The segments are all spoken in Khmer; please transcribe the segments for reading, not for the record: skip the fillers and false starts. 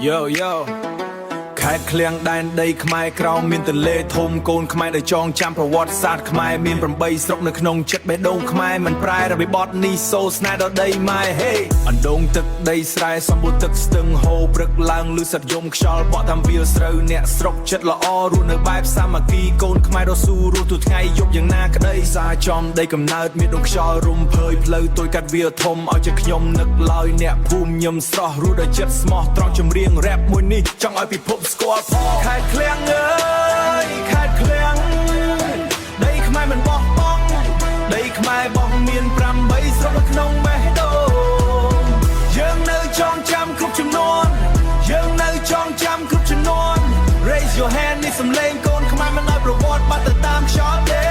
Yo yo ខេត្តឃ្លៀងដែនដីខ្មែរក្រោមមានទន្លេធំកូនខ្មែរដែលចងចាំប្រវត្តិសាស្ត្រខ្មែរមាន8ស្រុកនៅក្នុងចិត្តបេះដូងខ្មែរមិនប្រែរវិបត្តិនេះសូស្នេហ៍ដល់ដីម៉ែហេអណ្ដូងទឹកដីស្រែសម្បូរទឹកស្ទឹងហូរព្រឹកឡើងលឺសត្វយំខ្យល់បក់តាមវាលស្រូវអ្នកស្រុកចិត្តល្អរស់នៅបែបសាមគ្គីកូនខ្មែររស់ស៊ូរស់ទូថ្ងៃយប់យ៉ាងណាក្ដីសាចំដីកំណើតមានដងខ្យល់រុំភើយផ្លូវទួយកាត់វាលធំឲ្យជាខ្ញុំនឹកឡើយអ្នកភូមិញឹមស្រស់រស់ដោយចិត្តស្មោះត្រង់ចម្រៀងរ៉េបមួយនេះចង់ឲ្យពិភពស្គាល់ផងខេត្តឃ្លៀងអើយខេត្តឃ្លៀងដីខ្មែរមិនបោះបង់ដីខ្មែរបោះមាន8ស្រុកនៅក្នុងបេះដូងយើងនៅចងចាំគ្រប់ចំនួនយើងនៅចងចាំគ្រប់ចំនួន Raise your hand នេះសំឡេងកូនខ្មែរមិនឲ្យប្រវត្តិបាត់ទៅតាមខ្យល់ទេ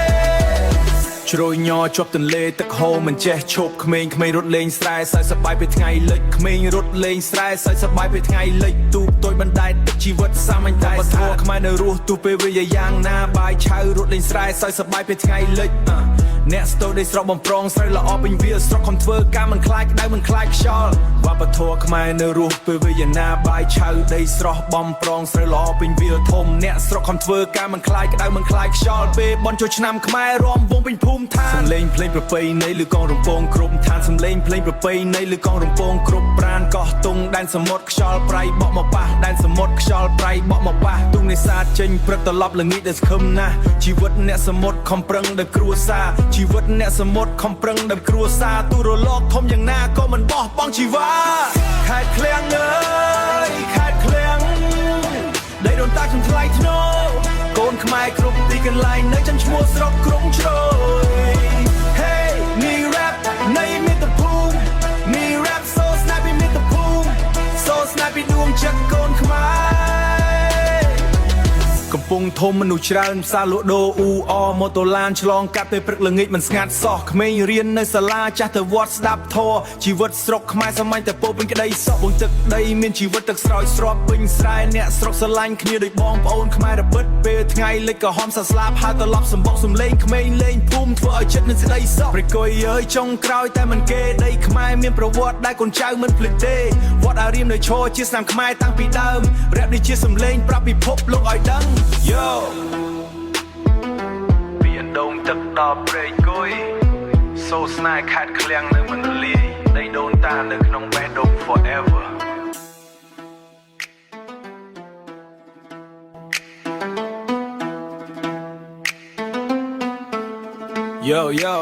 ជ្រោយញ័រជាប់ទន្លេទឹកហូរមិនចេះឈប់ក្មេងៗរត់លេងស្រែសើចសប្បាយពេលថ្ងៃលិចក្មេងរត់លេងស្រែសើចសប្បាយពេលថ្ងៃលិចទូកតូចបណ្ដែតទឹកជីវិតសាមញ្ញតែស្គាល់ខ្មែរនៅរស់ទូពេលវាយ៉ាងណាបាយឆៅរត់លេងស្រែសើចសប្បាយពេលថ្ងៃលិចអ្នកស្ទោដីស្រស់បំប្រងស្រូវល្អពេញវាស្រុកខំធ្វើការមិនខ្លាចក្តៅមិនខ្លាចខ្យល់វប្បធម៌ខ្មែរនៅរស់ពេលវាយ៉ាងណាបាយឆៅដីស្រស់បំប្រងស្រូវល្អពេញវាធំអ្នកស្រុកខំធ្វើការមិនខ្លាចក្តៅមិនខ្លាចខ្យល់ពេលបន់ចូលឆ្នាំខ្មែររំវងពេញភូមិឋានសំឡេងភ្លេងប្រពៃណីឬកងរំពងគ្រប់ឋានសំឡេងភ្លេងប្រពៃណីឬកងរំពងគ្រប់ប្រានកោះទុងដែនសមុទ្រខ្យល់ប្រៃបក់មកប៉ះដែនសមុទ្រខ្យល់ប្រៃបក់មកប៉ះទុងនេសាទចេញព្រឹកត្រឡប់ល្ងាចដែលស្ខឹមណាស់ជីវិតអ្នកសមុទ្រខំប្រឹងដល់គ្រួសារជីវិតអ្នកសមុទ្រខំប្រឹងដល់គ្រួសារទូរលកធំយ៉ាងណាក៏មិនបោះបង់ជីវ៉ាខេត្តឃ្លៀងអើយខេត្តឃ្លៀងដីដូនតាខ្ញុំថ្លៃថ្នូរកូនខ្មែរគ្រប់ទីកន្លែងនៅចំឈ្មោះស្រុកក្រុងជ្រោយ Hey នេះ rap នៃមាតុភូមិនេះ rap សូស្នេហ៍ពីមាតុភូមិសូស្នេហ៍ពីដួងចិត្តកូនខ្មែរកំពុងធំមនុស្សច្រើនផ្សារលក់ដូរអ៊ូអម៉ូតូឡានឆ្លងកាត់ពេលព្រឹកល្ងាចមិនស្ងាត់សោះក្មេងរៀននៅសាលាចាស់ទៅវត្តស្ដាប់ធម៌ជីវិតស្រុកខ្មែរសាមញ្ញតែពោពេញក្តីសក់បងទឹកដីមានជីវិតទឹកស្រោចស្រពពេញស្រែអ្នកស្រុកស្រឡាញ់គ្នាដូចបងប្អូនខ្មែររពិតពេលថ្ងៃលិចក៏ហមសាស្លាប់ហើយត្រឡប់សម្បុកសំលេងក្មេងលេងភូមិធ្វើឲ្យចិត្តមានសេចក្តីសុខព្រៃគុយអើយចុងក្រោយតែមិនគេដីខ្មែរមានប្រវត្តិដែលកូនចៅមិនភ្លេចទេវត្តអារាមនៅឈរជាស្នាមខ្មែរតាំងពីដើមរ៉េបនេះជាសំឡេងប្រាប់ពិភពលោកឲ្យដឹង Yo ពីអណ្ដូងទឹកដល់ព្រៃគុយសូស្នេហ៍ខេត្តឃ្លៀងនៅមិនរលាយដីដូនតានៅក្នុងបេះដូង forever Yo yo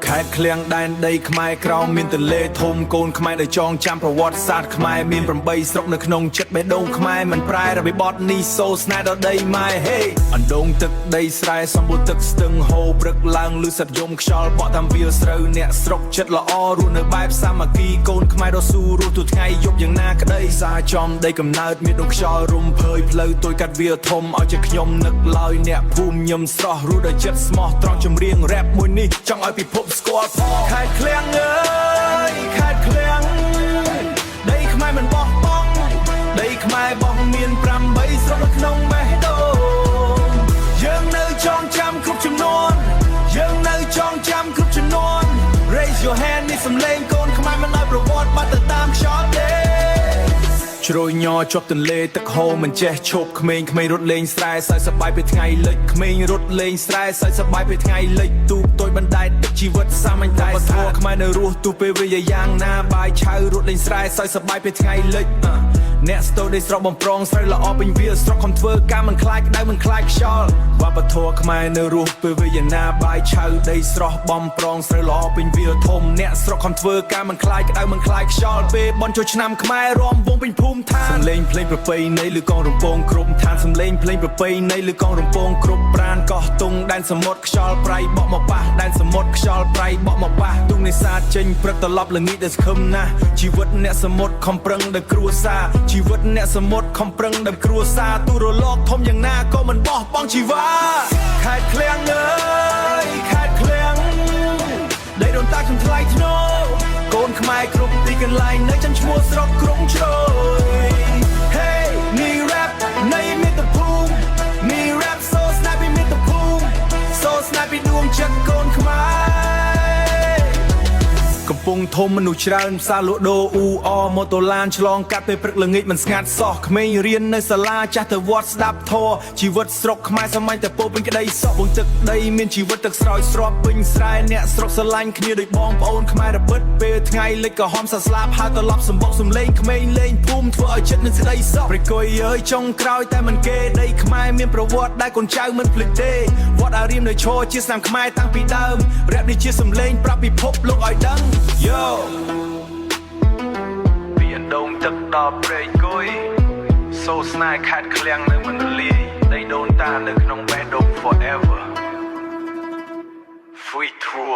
ខេត្តឃ្លៀងដែនដីខ្មែរក្រោមមានទន្លេធំកូនខ្មែរដែលចងចាំប្រវត្តិសាស្ត្រខ្មែរមាន8ស្រុកនៅក្នុងចិត្តបេះដូងខ្មែរមិនប្រែរវិបត្តិនេះសូស្នេហ៍ដល់ដីម៉ែហេអណ្ដូងទឹកដីស្រែសម្បូរទឹកស្ទឹងហូរព្រឹកឡើងលឺសត្វយំខ្យល់បក់តាមវាលស្រូវអ្នកស្រុកចិត្តល្អរស់នៅបែបសាមគ្គីកូនខ្មែររស់ស៊ូរស់ទូថ្ងៃយប់យ៉ាងណាក្ដីសាចំដីកំណើតមានដងខ្យល់រុំភើយផ្លូវទួយកាត់វាលធំឲ្យជាខ្ញុំនឹកឡើយអ្នកភូមិញឹមស្រស់រស់ដោយចិត្តស្មោះត្រង់ចម្រៀងរ៉េបមួយនេះចង់ឲ្យពិភពស្គាល់ផងខេត្តឃ្លៀងអើយខេត្តឃ្លៀងដីខ្មែរមិនបោះបង់ដីខ្មែរបោះមាន8ស្រុកនៅក្នុងបេះដូងយើងនៅចងចាំគ្រប់ចំនួនយើងនៅចងចាំគ្រប់ចំនួន Raise your hand នេះសំឡេងកូនខ្មែរមិនឲ្យប្រវត្តិបាត់ទៅតាមខ្យល់ទេជ្រោយញ័រជាប់ទន្លេទឹកហូរមិនចេះឈប់ក្មេងៗរត់លេងស្រែសើចសប្បាយពេលថ្ងៃលិចក្មេងរត់លេងស្រែសើចសប្បាយពេលថ្ងៃលិចទូកតូចបណ្ដែតទឹកជីវិតសាមញ្ញតែស្គាល់ខ្មែរនៅរស់ទូពេលវាយ៉ាងណាបាយឆៅរត់លេងស្រែសើចសប្បាយពេលថ្ងៃលិចអ្នកស្ទោដីស្រស់បំប្រងស្រូវល្អពេញវាស្រុកខំធ្វើការមិនខ្លាចក្តៅមិនខ្លាចខ្យល់វប្បធម៌ខ្មែរនៅរស់ពេលវាយ៉ាងណាបាយឆៅដីស្រស់បំប្រងស្រូវល្អពេញវាធំអ្នកស្រុកខំធ្វើការមិនខ្លាចក្តៅមិនខ្លាចខ្យល់ពេលបន់ចូលឆ្នាំខ្មែររំវងពេញភូមិឋានសំឡេងភ្លេងប្រពៃណីឬកងរំពងគ្រប់ឋានសំឡេងភ្លេងប្រពៃណីឬកងរំពងគ្រប់ប្រានកោះទុងដែនសមុទ្រខ្យល់ប្រៃបក់មកប៉ះដែនសមុទ្រខ្យល់ប្រៃបក់មកប៉ះទុងនេសាទចេញព្រឹកត្រឡប់ល្ងាចដែលស្ខឹមណាស់ជីវិតអ្នកសមុទ្រខំប្រឹងដល់គ្រួសារជីវិតអ្នកសមុទ្រខំប្រឹងដល់គ្រួសារទូរលកធំយ៉ាងណាក៏មិនបោះបង់ជីវ៉ាខេត្តឃ្លៀងអើយខេត្តឃ្លៀងដីដូនតាខ្ញុំថ្លៃថ្នូរកូនខ្មែរគ្រប់ទីកន្លែងនៅចំឈ្មោះស្រុកក្រុងជ្រោយ Hey នេះ rap នៃមាតុភូមិនេះ rap សូស្នេហ៍ពីមាតុភូមិសូស្នេហ៍ពីដួងចិត្តកូនខ្មែរកំ ពងធំមនុស្សច្រើនផ្សារលក់ដូរអ៊ូអម៉ូតូឡានឆ្លងកាត់ពេលព្រឹកល្ងាចមិនស្ងាត់សោះក្មេងរៀននៅសាលាចាស់ទៅវត្តស្ដាប់ធម៌ជីវិតស្រុកខ្មែរសម័យតែពោពេញក្តីសោះបងទឹកដីមានជីវិតទឹកស្រោចស្រពពេញស្រែអ្នកស្រុកស្រឡាញ់គ្នាដូចបងប្អូនខ្មែររពិតពេលថ្ងៃលិចក៏ហមសាស្លាប់ហើយត្រឡប់សម្បុកសំលេងក្មេងលេងភូមិធ្វើឲ្យចិត្តនឹងស្ដីសោះប្រគុយអើយចុងក្រោយតែមិនគេដីខ្មែរមានប្រវត្តិដែលកូនចៅមិនភ្លេចទេវត្តអារាមនៅឈរជាស្នាមខ្មែរតាំងពីដើមរ៉េបនេះជាសំឡេងប្រាប់ពិភពលោកឲ្យដឹង Yo ពីអណ្ដូងទឹកដល់ព្រែកគុយសូស្នេហ៍ខាត់ឃ្លាំងនៅមិនរលាយដីដូនតានៅក្នុងបេះដូង forever ហ្វុយធัว